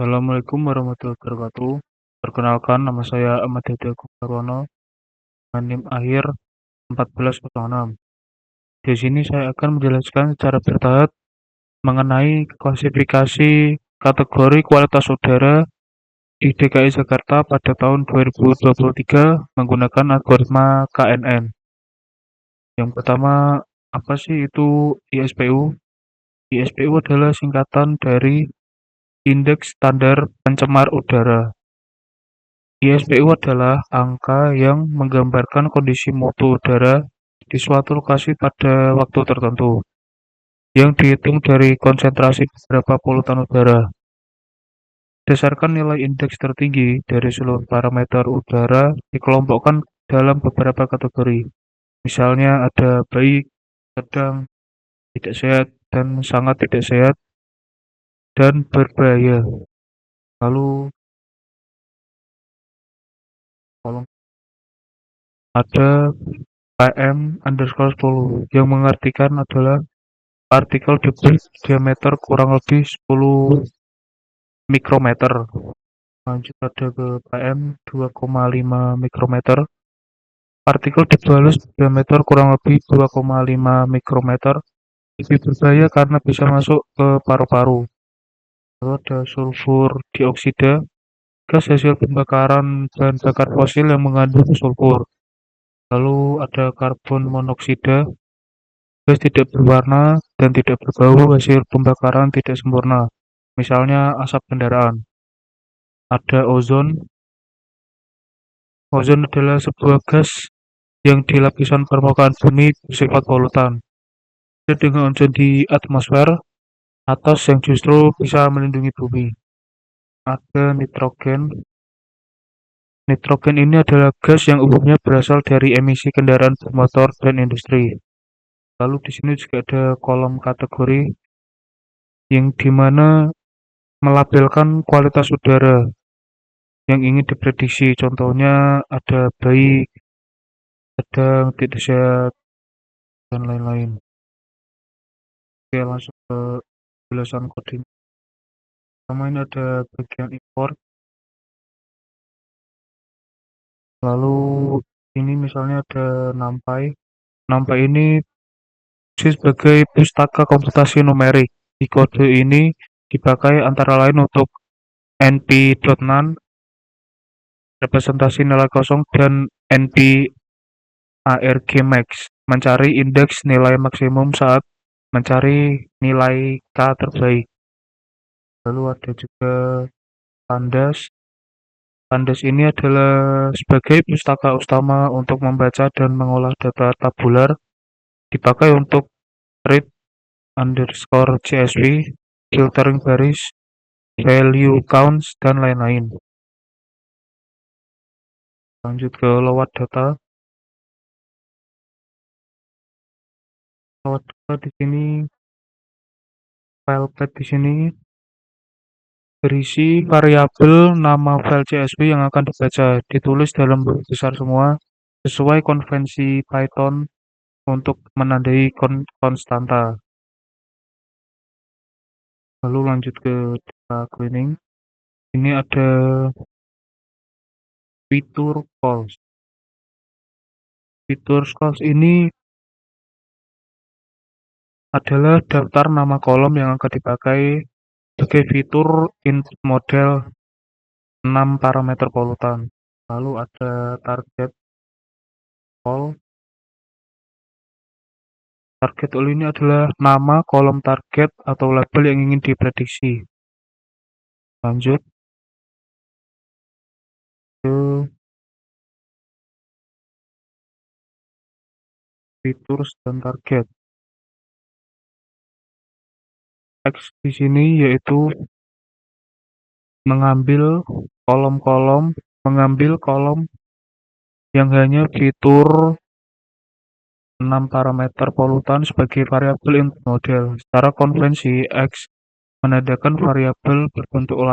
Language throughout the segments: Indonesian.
Assalamualaikum warahmatullahi wabarakatuh. Perkenalkan, nama saya Ahmad Hadi Agung Sarwono, dengan NIM akhir 1406. Di sini saya akan menjelaskan secara bertahap mengenai klasifikasi kategori kualitas udara di DKI Jakarta pada tahun 2023 menggunakan algoritma KNN. Yang pertama, apa sih itu ISPU? ISPU adalah singkatan dari Indeks Standar Pencemar Udara. ISPU adalah angka yang menggambarkan kondisi mutu udara di suatu lokasi pada waktu tertentu, yang dihitung dari konsentrasi beberapa polutan udara. Berdasarkan nilai indeks tertinggi dari seluruh parameter udara dikelompokkan dalam beberapa kategori. Misalnya ada baik, sedang, tidak sehat, dan sangat tidak sehat, dan berbahaya. Lalu kolom ada PM_10 yang mengartikan adalah partikel debu diameter kurang lebih 10 mikrometer. Lanjut ada ke PM 2,5 mikrometer. Partikel debu halus diameter kurang lebih 2,5 mikrometer. Lebih berbahaya karena bisa masuk ke paru-paru. Lalu ada sulfur dioksida, gas hasil pembakaran bahan bakar fosil yang mengandung sulfur. Lalu ada karbon monoksida, gas tidak berwarna dan tidak berbau hasil pembakaran tidak sempurna. Misalnya asap kendaraan. Ada ozon. Ozon adalah sebuah gas yang di lapisan permukaan bumi bersifat polutan. Beda dengan ozon di atmosfer atas yang justru bisa melindungi bumi. Ada nitrogen. Nitrogen ini adalah gas yang umumnya berasal dari emisi kendaraan bermotor dan industri. Lalu di sini juga ada kolom kategori yang dimana melabelkan kualitas udara yang ingin diprediksi. Contohnya ada baik, sedang, tidak sehat, dan lain-lain. Oke, langsung ke penjelasan coding. Pertama ini ada bagian import. Lalu ini misalnya ada NumPy. NumPy ini fungsi sebagai pustaka komputasi numerik. Di kode ini dipakai antara lain untuk np.none, representasi nilai kosong, dan np_argmax, mencari indeks nilai maksimum saat mencari nilai K terbaik. Lalu ada juga pandas. Pandas ini adalah sebagai pustaka utama untuk membaca dan mengolah data tabular, dipakai untuk read_CSV, filtering baris, value counts, dan lain-lain. Lanjut ke load data. Load data di sini, file path di sini berisi variabel nama file CSV yang akan dibaca, ditulis dalam huruf besar semua, sesuai konvensi Python untuk menandai konstanta. Lalu lanjut ke data cleaning. Ini ada fitur calls. Fitur calls ini adalah daftar nama kolom yang akan dipakai sebagai fitur input model 6 parameter polutan. Lalu ada target call. Target call ini adalah nama kolom target atau label yang ingin diprediksi. Lanjut ke fitur dan target. Teks di sini yaitu mengambil kolom yang hanya fitur 6 parameter polutan sebagai variabel input model. Secara konvensi, X menandakan variabel berbentuk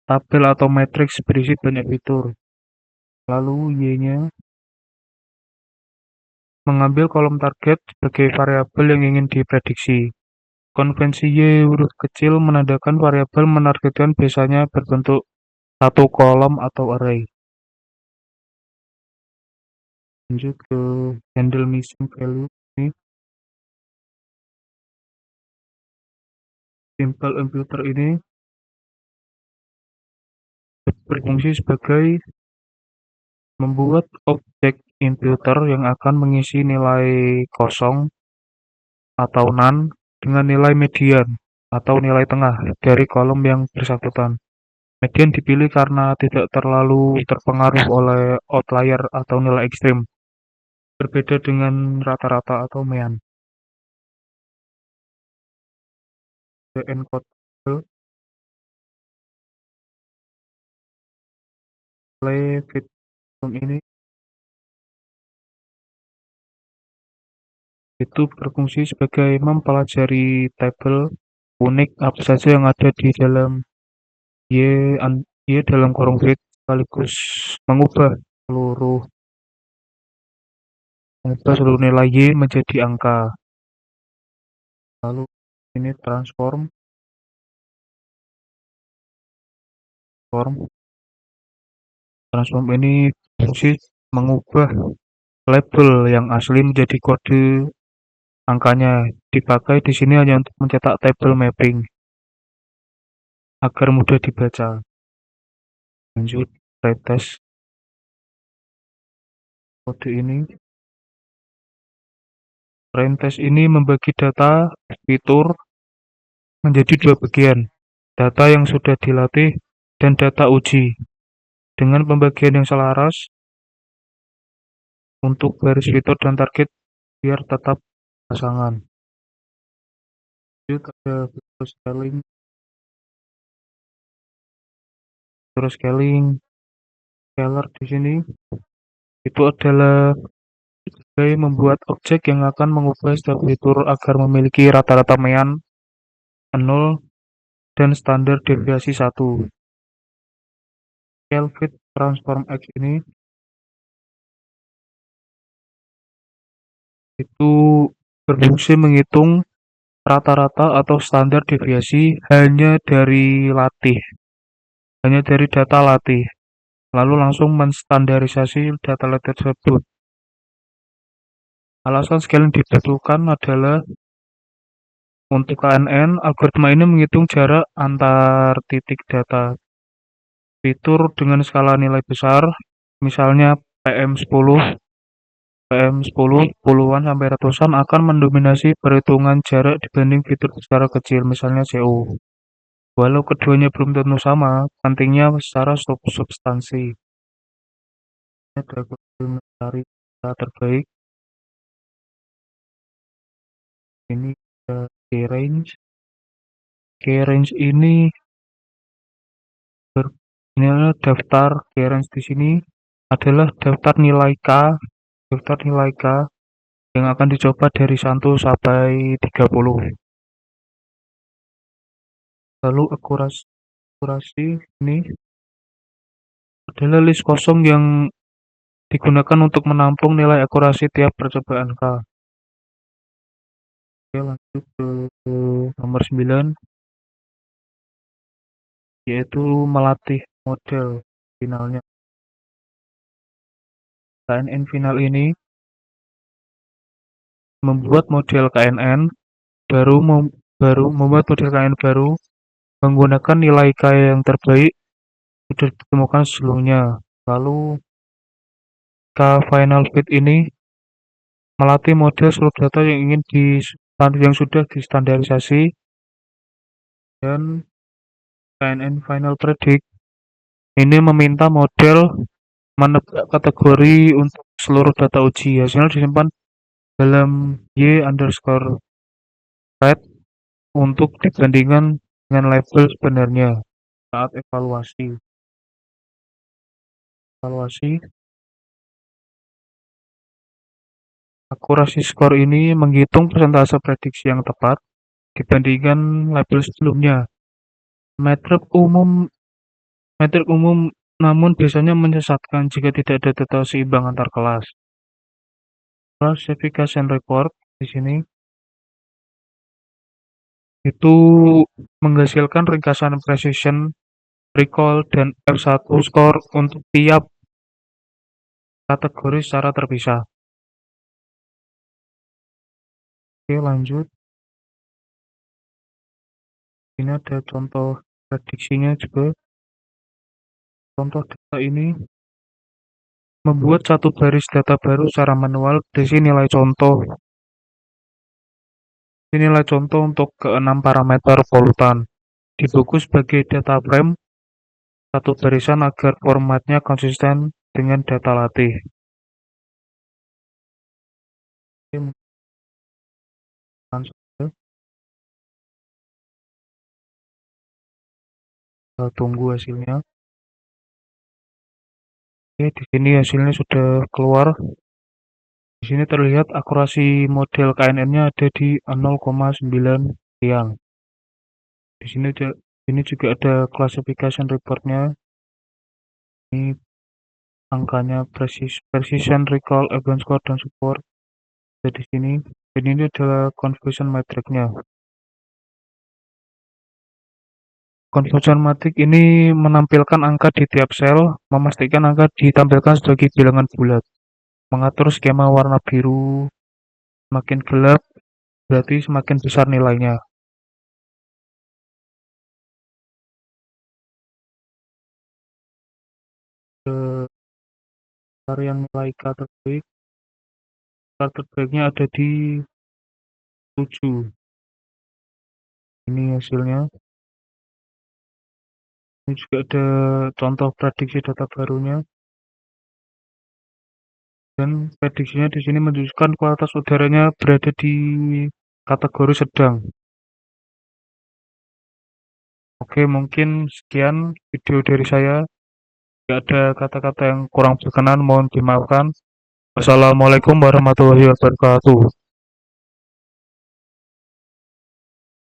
tabel atau matriks berisi banyak fitur. Lalu Y-nya mengambil kolom target sebagai variabel yang ingin diprediksi. Konvensi Y huruf kecil menandakan variabel menargetkan biasanya berbentuk satu kolom atau array. Lanjut ke handle missing value. Ini simple imputer ini berfungsi sebagai membuat objek imputer yang akan mengisi nilai kosong atau none dengan nilai median atau nilai tengah dari kolom yang bersangkutan. Median dipilih karena tidak terlalu terpengaruh oleh outlier atau nilai ekstrim, berbeda dengan rata-rata atau mean. The encodable play fit ini itu berfungsi sebagai mempelajari tabel unik apa saja yang ada di dalam Y dalam kurung fit sekaligus seluruh mengubah seluruh nilai Y menjadi angka. Lalu ini transform ini fungsi mengubah label yang asli menjadi kode angkanya. Dipakai di sini hanya untuk mencetak tabel mapping agar mudah dibaca. Lanjut retest kode ini. Retest ini membagi data fitur menjadi dua bagian, data yang sudah dilatih dan data uji. Dengan pembagian yang selaras untuk garis fitur dan target biar tetap pasangan. Lanjut ada fitur scaling. Fitur scalar di sini itu adalah sebagai membuat objek yang akan mengubah setiap fitur agar memiliki rata-rata mean 0 dan standar deviasi 1. Scale fit transform X ini itu berfungsi menghitung rata-rata atau standar deviasi hanya dari data latih, lalu langsung menstandarisasi data latih tersebut. Alasan scaling dibutuhkan adalah untuk KNN, algoritma ini menghitung jarak antar titik data fitur dengan skala nilai besar, misalnya PM10, puluhan sampai ratusan akan mendominasi perhitungan jarak dibanding fitur secara kecil, misalnya CO. Walau keduanya belum tentu sama, pentingnya secara substansi. Ada mencari data terbaik. Ini K-range. K-range ini adalah daftar K-range di sini adalah daftar nilai K yang akan dicoba dari 1 sampai 30. Lalu akurasi ini adalah list kosong yang digunakan untuk menampung nilai akurasi tiap percobaan K. Oke, lanjut ke nomor 9, yaitu melatih model finalnya. KNN final ini membuat model KNN baru menggunakan nilai K yang terbaik sudah ditemukan sebelumnya. Lalu K final fit ini melatih model seluruh data yang sudah distandarisasi, dan KNN final predict ini meminta model menebak kategori untuk seluruh data uji. Hasilnya disimpan dalam y_red untuk dibandingkan dengan label sebenarnya saat evaluasi. Akurasi skor ini menghitung persentase prediksi yang tepat dibandingkan label sebelumnya. Metrik umum namun biasanya menyesatkan jika tidak ada data seimbang antar kelas. Classification report di sini Itu menghasilkan ringkasan precision, recall, dan F1 score untuk tiap kategori secara terpisah. Oke, lanjut. Ini ada contoh prediksinya juga. Contoh data ini membuat satu baris data baru secara manual. Di sini nilai contoh untuk keenam parameter polutan. Dibungkus sebagai data frame satu barisan agar formatnya konsisten dengan data latih. Oke, mungkin saja. Kita tunggu hasilnya. Oke, di sini hasilnya sudah keluar. Di sini terlihat akurasi model KNN-nya ada di 0,9 sekian. Di sini juga ada classification report-nya. Ini angkanya precision, recall, event score, dan support. Ada di sini. Dan ini adalah confusion matrix-nya. Confusion matrix ini menampilkan angka di tiap sel, memastikan angka ditampilkan sebagai bilangan bulat. Mengatur skema warna biru semakin gelap, berarti semakin besar nilainya. Varian nilai K terbaiknya ada di 7. Ini hasilnya. Ini juga ada contoh prediksi data barunya. Dan prediksinya di sini menunjukkan kualitas udaranya berada di kategori sedang. Oke, mungkin sekian video dari saya. Jika ada kata-kata yang kurang berkenan, mohon dimaafkan. Wassalamualaikum warahmatullahi wabarakatuh.